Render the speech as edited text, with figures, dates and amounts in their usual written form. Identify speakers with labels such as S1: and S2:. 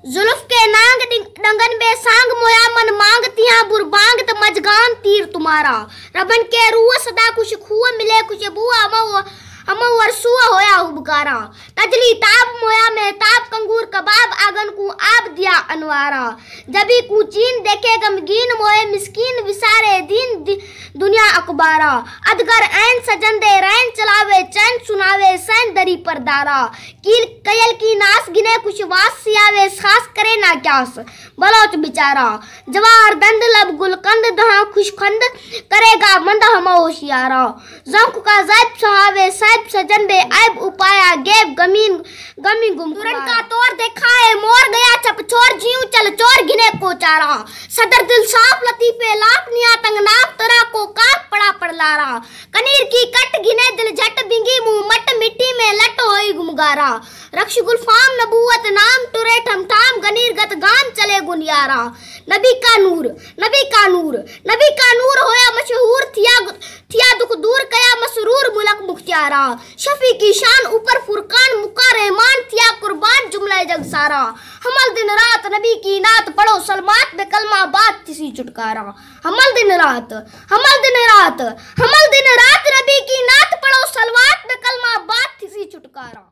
S1: जुल्फ के नांग डंगन बे सांग मोया मन मांगतियां बुरबांग त मजगान तीर तुम्हारा रबन के रूह सदा कुछ खुआ मिले कुछ बुआ अमो वरसुआ होया हुबकारा तजली ताब मोया में ताब कंगूर कबाब आगन को आब दिया अनवारा जबी कु चीन देखे गमगीन मोए मिस्कीन विसारे दीन दुनिया अखबारा अदगर ऐन सजन दे रैन चलावे चैन सुनावे सैन दरी पर दारा कील कयल की नास गिने कुछ वास सियावे खास करे ना क्यास बलोच बिचारा जवार दंद लब गुलकंद दहा खुशखंद करेगा मंद हम होशियारा जंख का जैब सहावे सैब सजन बे ऐब उपाया गेब गमी गुम तुरंत का तोर देखा है मोर गया चप छोर जीव चल चोर गिने को चारा सदर दिल साफ लतीफे लाप निया तंग नाप तरा को काप पड़ा पड़लारा कनीर की कट गिने दिल झट बिंगी मुंह मट मिट्टी में लट होई गुमगारा रक्ष गुलफाम नबूवत नाम टुरे ठमठाम गनीर गत गाम चले गुनियारा नबी का नूर नबी का नूर नबी का नूर होया मशहूर थिया दुख दूर कया मसरूर मुलक मुख्तियारा शफी की शान ऊपर फुरकान मुका रहमान थिया कुर्बान जुमला जग सारा हमल दिन रात नबी की नात पढ़ो सलमात में कलमा बात किसी छुटकारा हमल दिन रात नबी की नात पढ़ो सलवात में कलमा बात किसी छुटकारा।